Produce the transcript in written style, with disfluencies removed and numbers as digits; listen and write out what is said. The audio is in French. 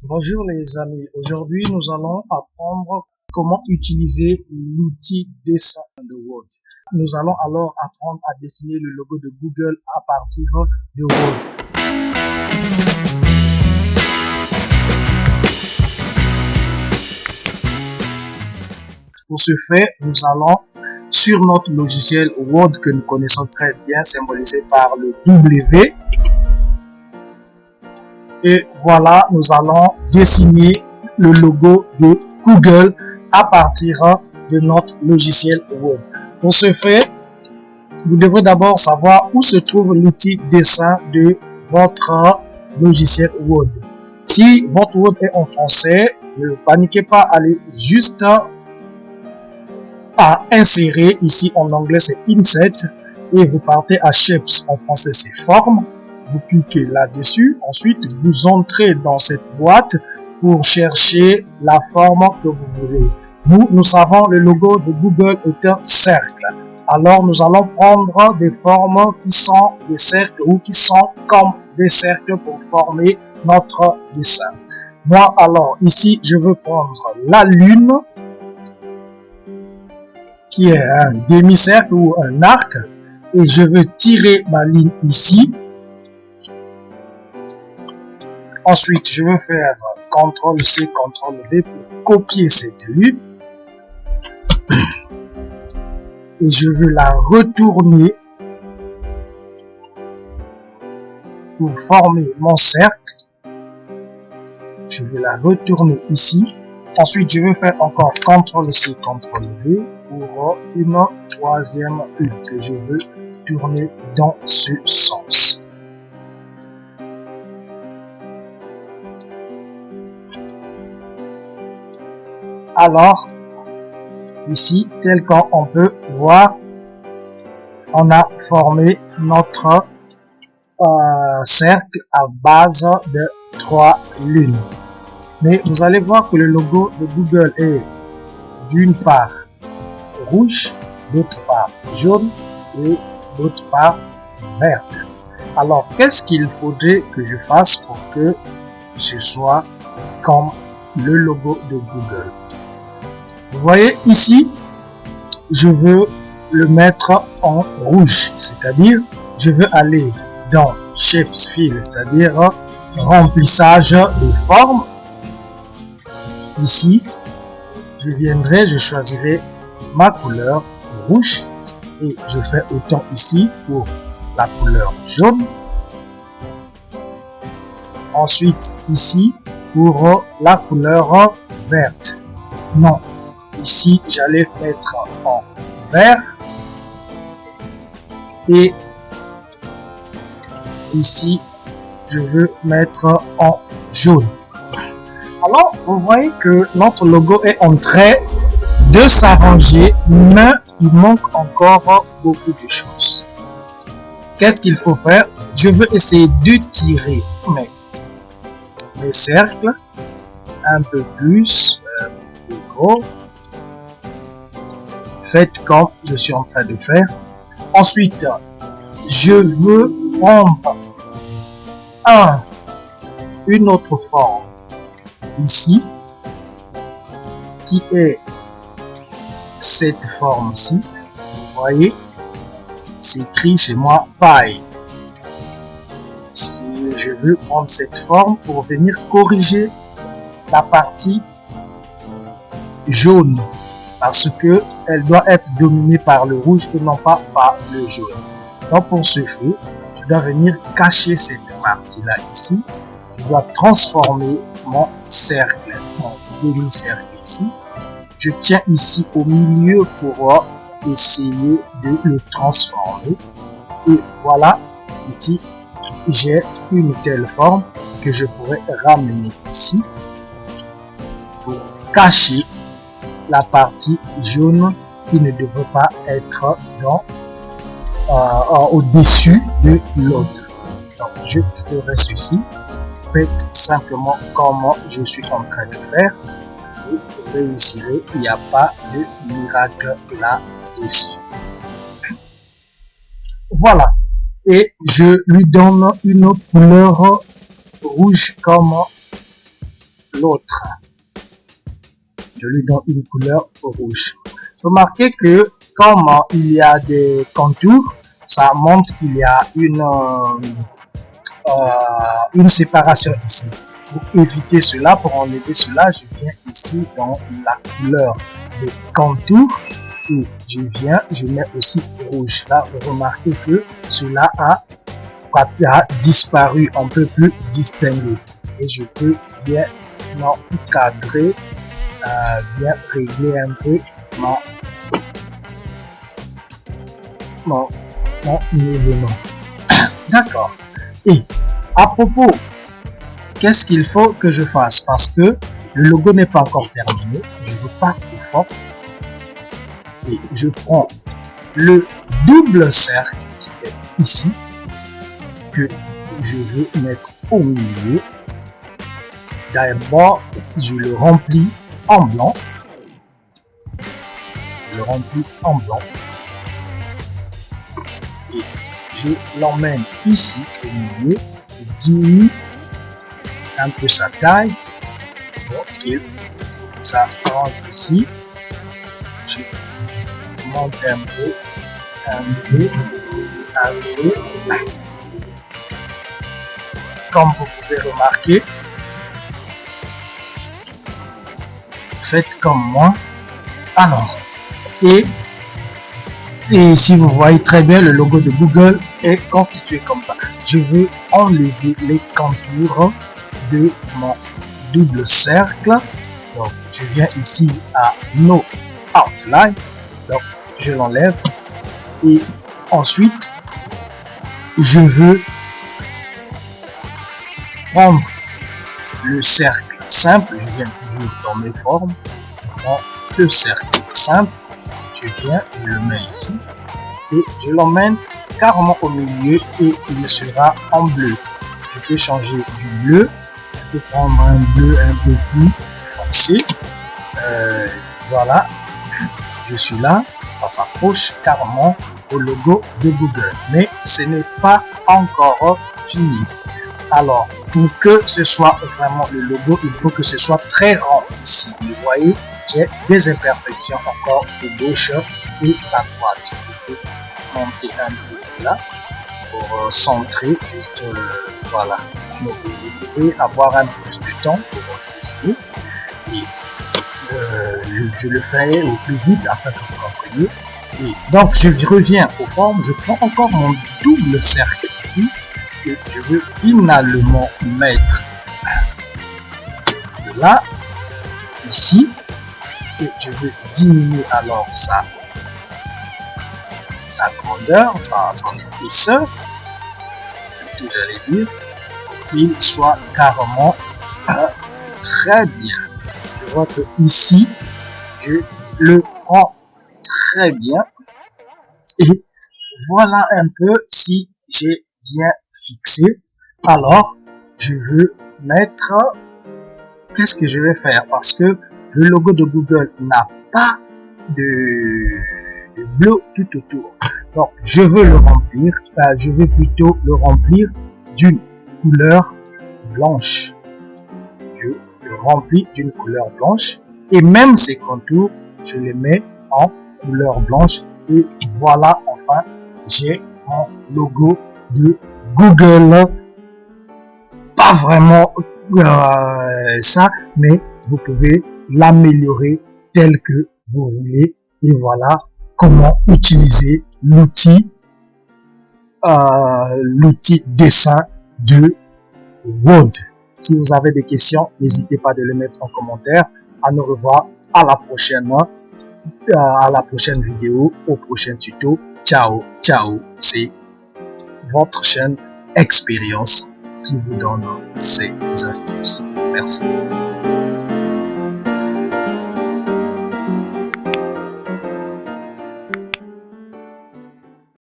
Bonjour les amis, aujourd'hui nous allons apprendre comment utiliser l'outil dessin de Word. Nous allons alors apprendre à dessiner le logo de Google à partir de Word. Pour ce faire, nous allons sur notre logiciel Word que nous connaissons très bien, symbolisé par le W. Et voilà, nous allons dessiner le logo de Google à partir de notre logiciel Word. Pour ce faire, vous devrez d'abord savoir où se trouve l'outil dessin de votre logiciel Word. Si votre Word est en français, ne paniquez pas, allez juste à insérer, ici en anglais c'est Insert, et vous partez à Shapes, en français c'est Forme. Vous cliquez là-dessus, ensuite vous entrez dans cette boîte pour chercher la forme que vous voulez. Nous savons le logo de Google est un cercle. Alors nous allons prendre des formes qui sont des cercles ou qui sont comme des cercles pour former notre dessin. Moi alors ici je veux prendre la lune qui est un demi-cercle ou un arc et je veux tirer ma ligne ici. Ensuite, je vais faire CTRL-C, CTRL-V pour copier cette lune. Et je veux la retourner pour former mon cercle. Je vais la retourner ici. Ensuite, je vais faire encore CTRL-C, CTRL-V pour une troisième lune que je veux tourner dans ce sens. Alors, ici, tel qu'on peut voir, on a formé notre cercle à base de 3 lunes. Mais vous allez voir que le logo de Google est d'une part rouge, d'autre part jaune et d'autre part verte. Alors, qu'est-ce qu'il faudrait que je fasse pour que ce soit comme le logo de Google? Vous voyez ici, je veux le mettre en rouge, c'est-à-dire je veux aller dans Shapes Fill, c'est-à-dire remplissage de formes. Ici, je choisirai ma couleur rouge et je fais autant ici pour la couleur jaune. Ensuite, ici, pour la couleur verte. Non. Ici, j'allais mettre en vert et ici, je veux mettre en jaune. Alors, vous voyez que notre logo est en train de s'arranger, mais il manque encore beaucoup de choses. Qu'est-ce qu'il faut faire? Je veux essayer de tirer mes cercles un peu plus gros. Faites comme je suis en train de faire. Ensuite, je veux prendre une autre forme ici qui est cette forme-ci. Vous voyez, c'est écrit chez moi paille. Si je veux prendre cette forme pour venir corriger la partie jaune, parce que elle doit être dominée par le rouge et non pas par le jaune. Donc pour ce faire, je dois venir cacher cette partie-là ici. Je dois transformer mon cercle, mon demi-cercle ici. Je tiens ici au milieu pour essayer de le transformer. Et voilà, ici, j'ai une telle forme que je pourrais ramener ici pour cacher la partie jaune qui ne devrait pas être au-dessus de l'autre. Donc je ferai ceci. Faites simplement comme je suis en train de faire. Vous réussirez. Il n'y a pas de miracle là-dessus. Voilà. Et je lui donne une couleur rouge comme l'autre. Je lui donne une couleur rouge. Remarquez que comme il y a des contours, ça montre qu'il y a une séparation ici. Pour éviter cela, pour enlever cela, je viens ici dans la couleur de contour et je mets aussi rouge. Là, vous remarquez que cela a disparu, on peut plus distinguer. Et je peux bien encadrer, bien régler un peu mon élément. D'accord. Et à propos, qu'est-ce qu'il faut que je fasse? Parce que le logo n'est pas encore terminé. Je veux pas trop fort. Et je prends le double cercle qui est ici, que je veux mettre au milieu. D'abord, je le remplis en blanc. Je le remplis en blanc. Et je l'emmène ici au milieu. Je diminue un peu sa taille. Ok, ça rentre ici. Je monte un peu. Comme vous pouvez remarquer, faites comme moi. Alors, et si vous voyez très bien, le logo de Google est constitué comme ça. Je veux enlever les contours de mon double cercle. Donc, je viens ici à No Outline. Donc, je l'enlève. Et ensuite, je veux prendre le cercle simple. Je viens toujours dans mes formes. Je prends le cercle simple. Je viens, je le mets ici. Et je l'emmène carrément au milieu et il sera en bleu. Je peux changer du bleu. Je peux prendre un bleu un peu plus foncé. Voilà. Je suis là. Ça s'approche carrément au logo de Google. Mais ce n'est pas encore fini. Alors, pour que ce soit vraiment le logo, il faut que ce soit très rond ici. Vous voyez, j'ai des imperfections encore de gauche et à droite. Je peux monter un peu là pour centrer, juste voilà. Vous pouvez avoir un peu plus de temps pour dessiner. Et je le fais au plus vite afin que vous compreniez. Et donc, je reviens aux formes. Je prends encore mon double cercle ici. Que je veux finalement mettre là, ici, et je veux diminuer alors sa grandeur, son épaisseur, tout j'allais dire, pour qu'il soit carrément très bien. Je vois que ici, je le prends très bien, et voilà un peu si j'ai bien fixé. Alors, je veux mettre, qu'est-ce que je vais faire? Parce que le logo de Google n'a pas de bleu tout autour. Donc, je veux le remplir, je vais plutôt le remplir d'une couleur blanche. Je le remplis d'une couleur blanche et même ces contours, je les mets en couleur blanche et voilà, enfin, j'ai mon logo de Google. Pas vraiment ça, mais vous pouvez l'améliorer tel que vous voulez. Et voilà comment utiliser l'outil dessin de Word. Si vous avez des questions, n'hésitez pas de les mettre en commentaire. À nous revoir à la prochaine vidéo, au prochain tuto. Ciao, ciao. C'est votre chaîne Expérience qui vous donne ces astuces. Merci.